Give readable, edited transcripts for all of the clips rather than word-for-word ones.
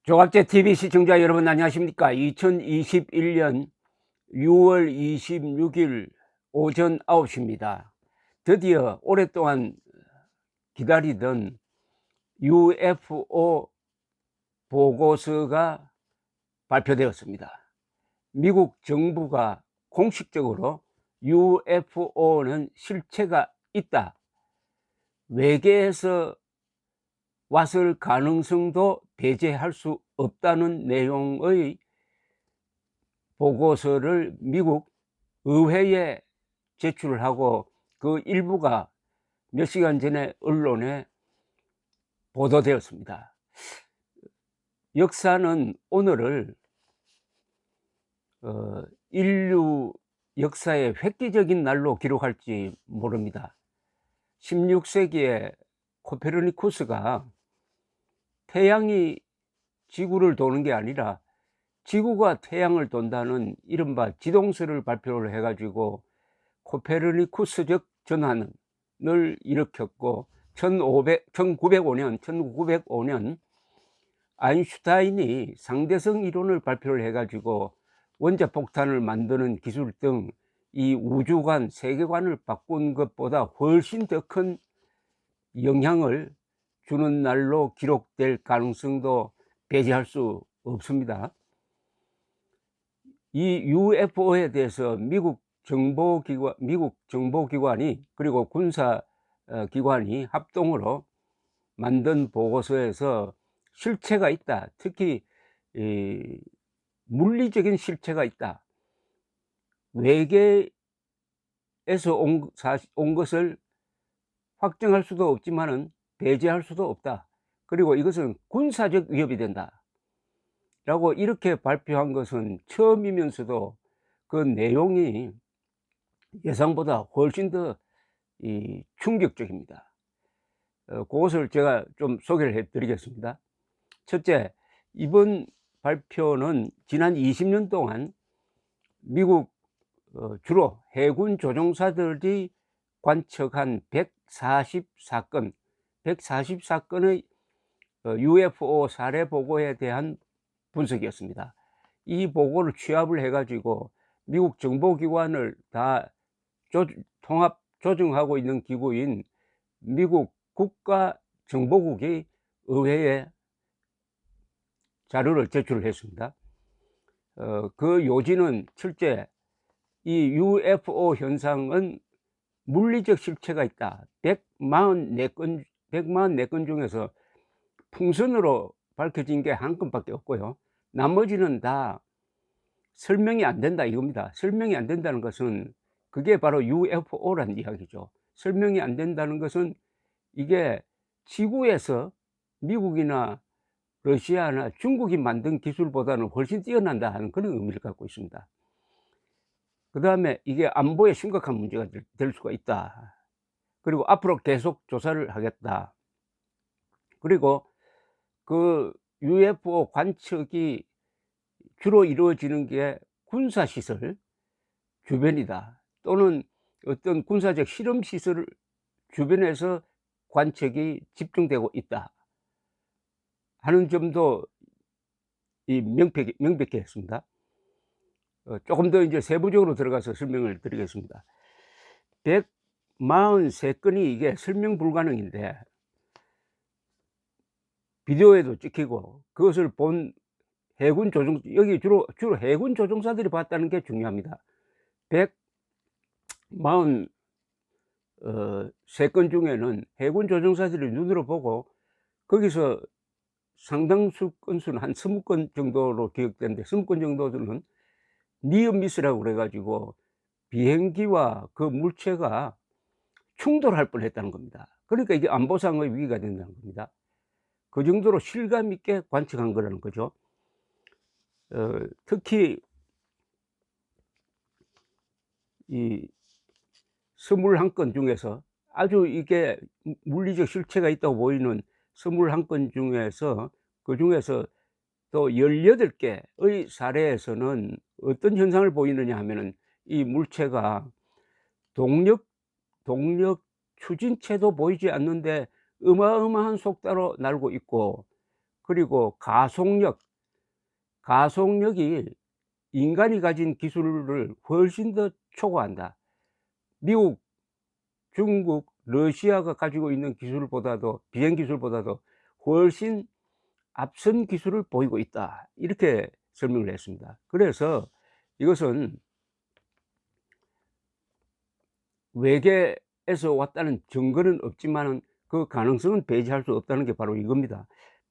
조갑제 TV 시청자 여러분 안녕하십니까? 2021년 6월 26일 오전 9시입니다. 드디어 오랫동안 기다리던 UFO 보고서가 발표되었습니다. 미국 정부가 공식적으로 UFO는 실체가 있다, 외계에서 왔을 가능성도 배제할 수 없다는 내용의 보고서를 미국 의회에 제출을 하고 그 일부가 몇 시간 전에 언론에 보도되었습니다. 역사는 오늘을 인류 역사의 획기적인 날로 기록할지 모릅니다. 16세기에 코페르니쿠스가 태양이 지구를 도는 게 아니라 지구가 태양을 돈다는 이른바 지동설을 발표를 해가지고 코페르니쿠스적 전환을 일으켰고, 1905년 아인슈타인이 상대성 이론을 발표를 해가지고 원자폭탄을 만드는 기술 등 이 우주관, 세계관을 바꾼 것보다 훨씬 더 큰 영향을 주는 날로 기록될 가능성도 배제할 수 없습니다. 이 UFO에 대해서 미국 정보기관이 그리고 군사기관이 합동으로 만든 보고서에서 실체가 있다, 특히 물리적인 실체가 있다, 외계에서 온 것을 확정할 수도 없지만은 배제할 수도 없다, 그리고 이것은 군사적 위협이 된다 라고 이렇게 발표한 것은 처음이면서도 그 내용이 예상보다 훨씬 더 충격적입니다. 그것을 제가 좀 소개를 해 드리겠습니다. 첫째, 이번 발표는 지난 20년 동안 미국 주로 해군 조종사들이 관측한 140사건의 UFO 사례 보고에 대한 분석이었습니다. 이 보고를 취합을 해가지고 미국 정보기관을 다 통합 조정하고 있는 기구인 미국 국가정보국이 의회에 자료를 제출을 했습니다. 그 요지는 실제 이 UFO 현상은 물리적 실체가 있다. 144건 중에서 풍선으로 밝혀진 게 한 건밖에 없고요. 나머지는 다 설명이 안 된다 이겁니다. 설명이 안 된다는 것은 그게 바로 UFO란 이야기죠. 설명이 안 된다는 것은 이게 지구에서 미국이나 러시아나 중국이 만든 기술보다는 훨씬 뛰어난다 하는 그런 의미를 갖고 있습니다. 그 다음에 이게 안보에 심각한 문제가 될 수가 있다. 그리고 앞으로 계속 조사를 하겠다. 그리고 그 UFO 관측이 주로 이루어지는 게 군사시설 주변이다, 또는 어떤 군사적 실험시설 주변에서 관측이 집중되고 있다 하는 점도 명백히 했습니다. 조금 더 이제 세부적으로 들어가서 설명을 드리겠습니다. 143건이 이게 설명 불가능인데 비디오에도 찍히고 그것을 본 해군 조종, 여기 주로 해군 조종사들이 봤다는 게 중요합니다. 143건 중에는 해군 조종사들이 눈으로 보고 거기서 상당수 건수는 한 20건 정도로 기억되는데, 20건 정도는 니어미스라고 그래가지고 비행기와 그 물체가 충돌할 뻔했다는 겁니다. 그러니까 이게 안보상의 위기가 된다는 겁니다. 그 정도로 실감 있게 관측한 거라는 거죠. 특히 이 21건 중에서 아주 이게 물리적 실체가 있다고 보이는 21건 중에서, 그 중에서 또 18개의 사례에서는 어떤 현상을 보이느냐 하면은 이 물체가 동력 추진체도 보이지 않는데 어마어마한 속도로 날고 있고, 그리고 가속력이 인간이 가진 기술을 훨씬 더 초과한다. 미국, 중국, 러시아가 가지고 있는 기술보다도, 비행 기술보다도 훨씬 앞선 기술을 보이고 있다. 이렇게 설명을 했습니다. 그래서 이것은 외계에서 왔다는 증거는 없지만은 그 가능성은 배제할 수 없다는 게 바로 이겁니다.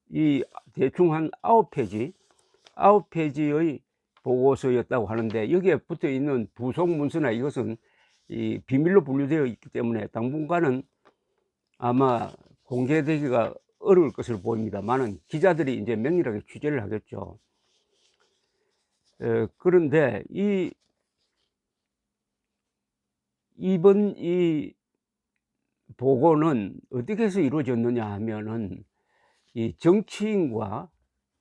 이 대충 한 9페이지의 보고서였다고 하는데, 여기에 붙어 있는 부속 문서나 이것은 이 비밀로 분류되어 있기 때문에 당분간은 아마 공개되기가 어려울 것으로 보입니다만은 기자들이 이제 면밀하게 취재를 하겠죠. 그런데 이번 이 보고는 어떻게 해서 이루어졌느냐 하면은 이 정치인과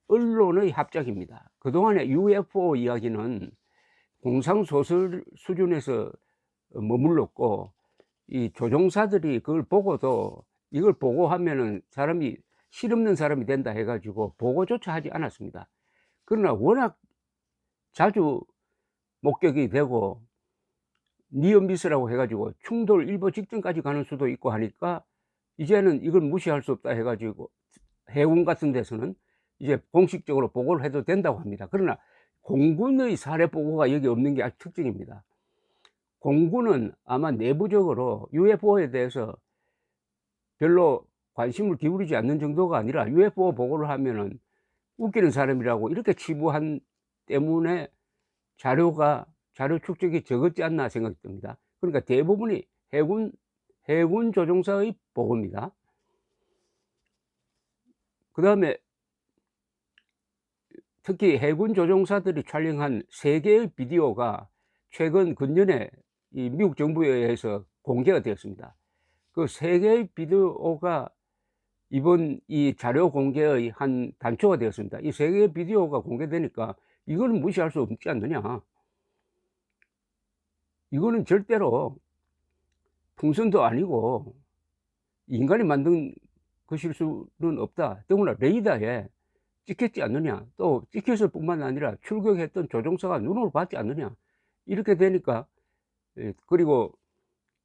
언론의 합작입니다. 그동안의 UFO 이야기는 공상소설 수준에서 머물렀고, 이 조종사들이 그걸 보고도 이걸 보고하면은 사람이 실없는 사람이 된다 해 가지고 보고조차 하지 않았습니다. 그러나 워낙 자주 목격이 되고 니어미스라고 해 가지고 충돌 일보 직전까지 가는 수도 있고 하니까 이제는 이걸 무시할 수 없다 해 가지고 해군 같은 데서는 이제 공식적으로 보고를 해도 된다고 합니다. 그러나 공군의 사례 보고가 여기 없는 게 아주 특징입니다. 공군은 아마 내부적으로 UFO에 대해서 별로 관심을 기울이지 않는 정도가 아니라 UFO 보고를 하면은 웃기는 사람이라고 이렇게 치부한 때문에 자료 축적이 적었지 않나 생각이 듭니다. 그러니까 대부분이 해군 조종사의 보고입니다. 그 다음에 특히 해군 조종사들이 촬영한 3개의 비디오가 최근 근년에 이 미국 정부에 의해서 공개가 되었습니다. 그 3개의 비디오가 이번 이 자료 공개의 한 단초가 되었습니다. 이 3개의 비디오가 공개되니까 이거는 무시할 수 없지 않느냐. 이거는 절대로 풍선도 아니고 인간이 만든 것일 수는 없다. 더구나 레이더에 찍혔지 않느냐, 또 찍혔을 뿐만 아니라 출격했던 조종사가 눈으로 봤지 않느냐, 이렇게 되니까 그리고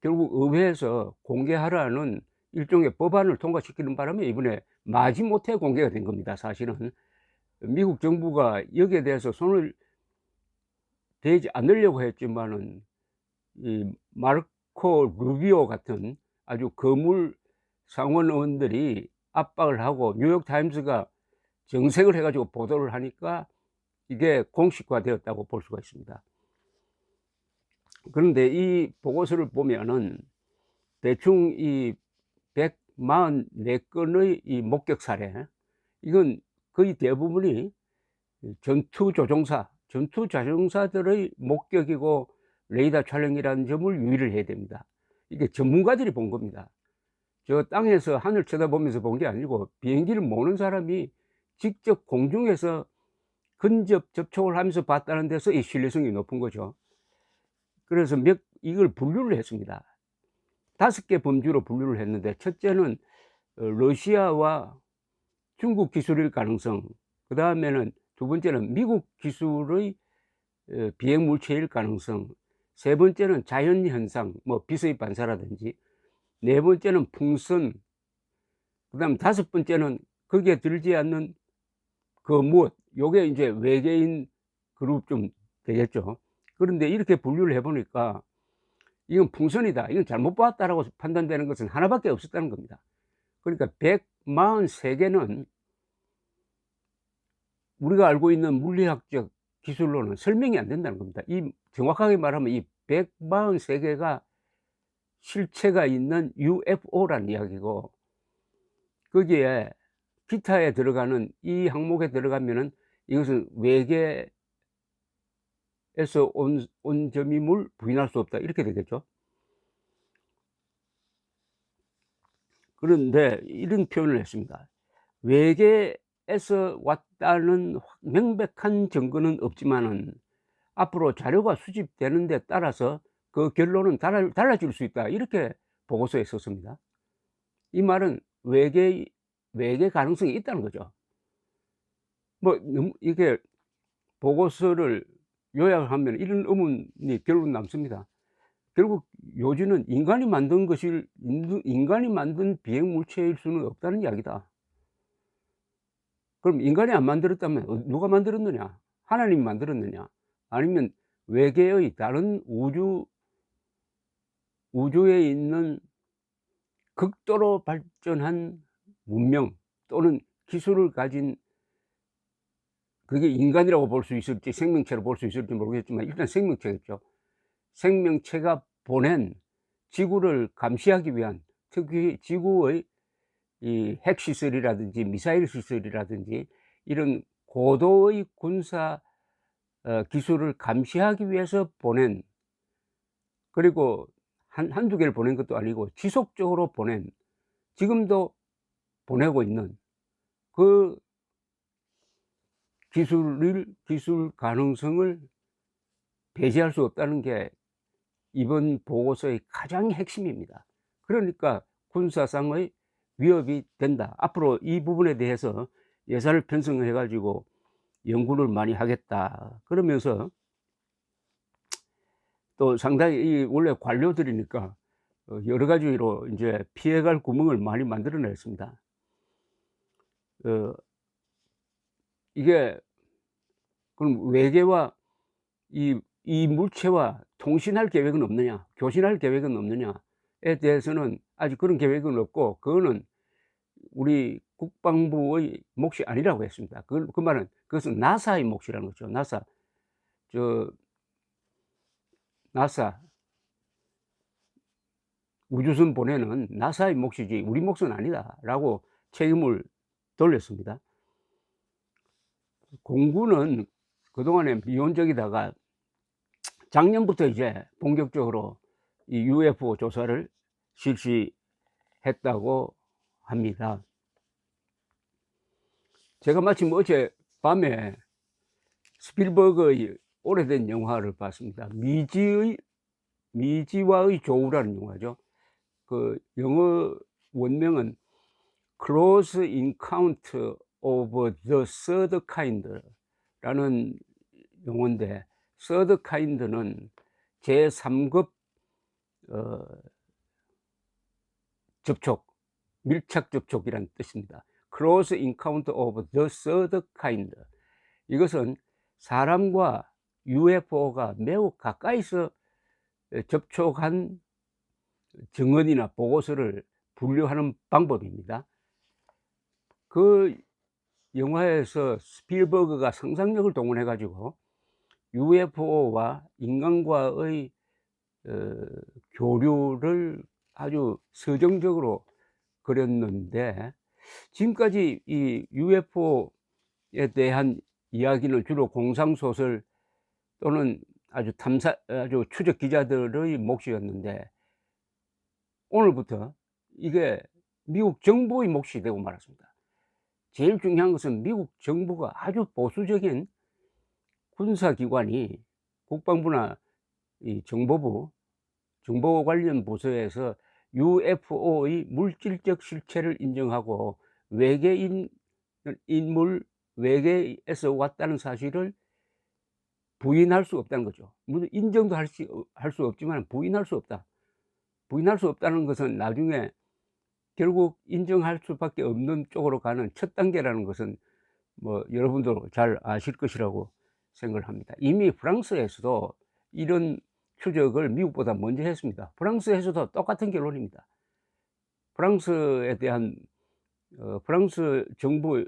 결국 의회에서 공개하라는 일종의 법안을 통과시키는 바람에 이번에 마지못해 공개가 된 겁니다. 사실은 미국 정부가 여기에 대해서 손을 대지 않으려고 했지만은 이 마르코 루비오 같은 아주 거물 상원 의원들이 압박을 하고 뉴욕타임스가 정색을 해 가지고 보도를 하니까 이게 공식화되었다고 볼 수가 있습니다. 그런데 이 보고서를 보면은 대충 이 144건의 이 목격 사례, 이건 거의 대부분이 전투 조종사들의 목격이고 레이더 촬영이라는 점을 유의를 해야 됩니다. 이게 전문가들이 본 겁니다. 저 땅에서 하늘 쳐다보면서 본 게 아니고 비행기를 모는 사람이 직접 공중에서 근접 접촉을 하면서 봤다는 데서 이 신뢰성이 높은 거죠. 그래서 이걸 분류를 했습니다. 5개 범주로 분류를 했는데, 첫째는 러시아와 중국 기술일 가능성, 그 다음에는 두 번째는 미국 기술의 비행 물체일 가능성, 세 번째는 자연현상, 뭐 빛의 반사라든지, 네 번째는 풍선, 그 다음 5번째는 거기에 들지 않는 그 무엇, 요게 이제 외계인 그룹 좀 되겠죠. 그런데 이렇게 분류를 해 보니까 이건 풍선이다, 이건 잘못 봤다라고 판단되는 것은 하나밖에 없었다는 겁니다. 그러니까 143개는 우리가 알고 있는 물리학적 기술로는 설명이 안 된다는 겁니다. 정확하게 말하면 이 143개가 실체가 있는 UFO라는 이야기고, 거기에 기타에 들어가는 이 항목에 들어가면은 이것은 외계에서 온 점임을 부인할 수 없다, 이렇게 되겠죠. 그런데 이런 표현을 했습니다. 외계에서 왔다는 명백한 증거는 없지만은 앞으로 자료가 수집되는 데 따라서 그 결론은 달라질 수 있다, 이렇게 보고서에 썼습니다. 이 말은 외계 가능성이 있다는 거죠. 뭐 너무 이게 보고서를 요약하면 이런 의문이 결국 남습니다. 결국 요지는 인간이 만든 것일 인간이 만든 비행 물체일 수는 없다는 이야기다. 그럼 인간이 안 만들었다면 누가 만들었느냐? 하나님이 만들었느냐? 아니면 외계의 다른 우주에 있는 극도로 발전한 문명 또는 기술을 가진, 그게 인간이라고 볼 수 있을지 생명체로 볼 수 있을지 모르겠지만 일단 생명체겠죠. 생명체가 보낸 지구를 감시하기 위한, 특히 지구의 이 핵시설이라든지 미사일 시설이라든지 이런 고도의 군사 기술을 감시하기 위해서 보낸, 그리고 한두 개를 보낸 것도 아니고 지속적으로 보낸, 지금도 보내고 있는 그 기술 가능성을 배제할 수 없다는 게 이번 보고서의 가장 핵심입니다. 그러니까 군사상의 위협이 된다. 앞으로 이 부분에 대해서 예산을 편성해 가지고 연구를 많이 하겠다. 그러면서 또 상당히 이 원래 관료들이니까 여러 가지로 인제 피해갈 구멍을 많이 만들어 냈습니다. 어 이게 그럼 외계와 이 물체와 통신할 계획은 없느냐, 교신할 계획은 없느냐에 대해서는 아직 그런 계획은 없고, 그거는 우리 국방부의 몫이 아니라고 했습니다. 그 말은 그것은 나사의 몫이라는 거죠. 저 나사 우주선 보내는 나사의 몫이지 우리 몫은 아니다라고 책임을 돌렸습니다. 공군은 그동안에 미온적이다가 작년부터 이제 본격적으로 이 UFO 조사를 실시했다고 합니다. 제가 마침 어젯밤에 스필버그의 오래된 영화를 봤습니다. 미지와의 조우라는 영화죠. 그 영어 원명은 Close Encounter of the Third Kind라는 용어인데, Third Kind는 제3급 접촉, 밀착 접촉이란 뜻입니다. Close Encounter of the Third Kind. 이것은 사람과 UFO가 매우 가까이서 접촉한 증언이나 보고서를 분류하는 방법입니다. 그 영화에서 스필버그가 상상력을 동원해 가지고 UFO와 인간과의 교류를 아주 서정적으로 그렸는데, 지금까지 이 UFO에 대한 이야기는 주로 공상소설 또는 아주 추적 기자들의 몫이었는데, 오늘부터 이게 미국 정부의 몫이 되고 말았습니다. 제일 중요한 것은 미국 정부가 아주 보수적인 군사기관이 국방부나 이 정보 관련 부서에서 UFO의 물질적 실체를 인정하고 외계에서 왔다는 사실을 부인할 수 없다는 거죠. 물론 인정도 할 수 없지만 부인할 수 없다. 부인할 수 없다는 것은 나중에 결국 인정할 수밖에 없는 쪽으로 가는 첫 단계라는 것은 뭐 여러분도 잘 아실 것이라고 생각을 합니다. 이미 프랑스에서도 이런 추적을 미국보다 먼저 했습니다. 프랑스에서도 똑같은 결론입니다. 프랑스에 대한 프랑스 정부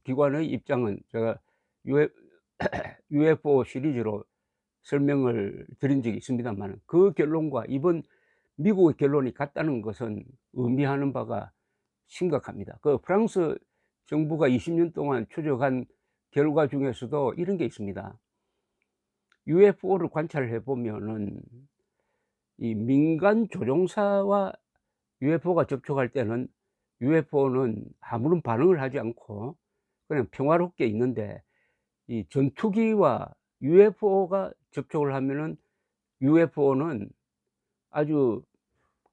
기관의 입장은 제가 UFO 시리즈로 설명을 드린 적이 있습니다만, 그 결론과 이번 미국의 결론이 같다는 것은 의미하는 바가 심각합니다. 그 프랑스 정부가 20년 동안 추적한 결과 중에서도 이런 게 있습니다. UFO를 관찰해 보면은 이 민간 조종사와 UFO가 접촉할 때는 UFO는 아무런 반응을 하지 않고 그냥 평화롭게 있는데, 이 전투기와 UFO가 접촉을 하면은 UFO는 아주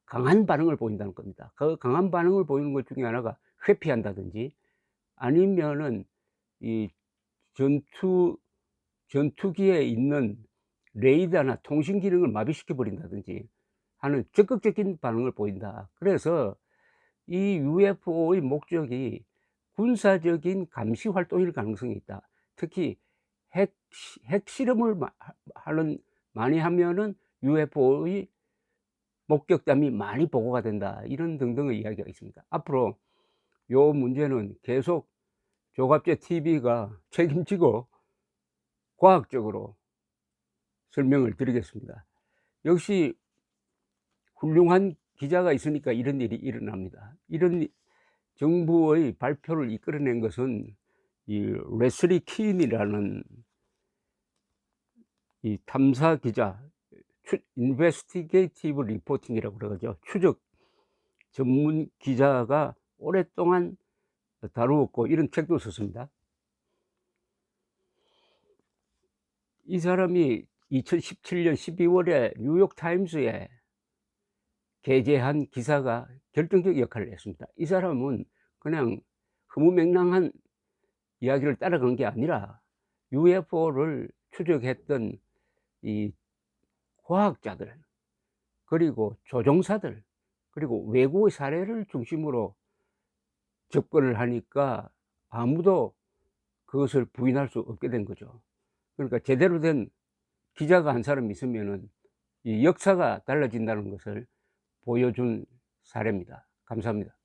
강한 반응을 보인다는 겁니다. 그 강한 반응을 보이는 것 중에 하나가 회피한다든지 아니면은 이 전투기에 있는 레이더나 통신 기능을 마비시켜 버린다든지 하는 적극적인 반응을 보인다. 그래서 이 UFO의 목적이 군사적인 감시 활동일 가능성이 있다. 특히 핵실험을 많이 하면은 UFO의 목격담이 많이 보고가 된다. 이런 등등의 이야기가 있습니다. 앞으로 요 문제는 계속 조갑재 TV가 책임지고 과학적으로 설명을 드리겠습니다. 역시 훌륭한 기자가 있으니까 이런 일이 일어납니다. 이런 정부의 발표를 이끌어낸 것은 이 레슬리 킨이라는 이 탐사 기자, 인베스티게이티브 리포팅이라고 그러죠. 추적 전문 기자가 오랫동안 다루었고 이런 책도 썼습니다. 이 사람이 2017년 12월에 뉴욕 타임스에 게재한 기사가 결정적 역할을 했습니다. 이 사람은 그냥 허무맹랑한 이야기를 따라간 게 아니라 UFO를 추적했던 이 과학자들, 그리고 조종사들, 그리고 외국의 사례를 중심으로 접근을 하니까 아무도 그것을 부인할 수 없게 된 거죠. 그러니까 제대로 된 기자가 한 사람 있으면은 이 역사가 달라진다는 것을 보여준 사례입니다. 감사합니다.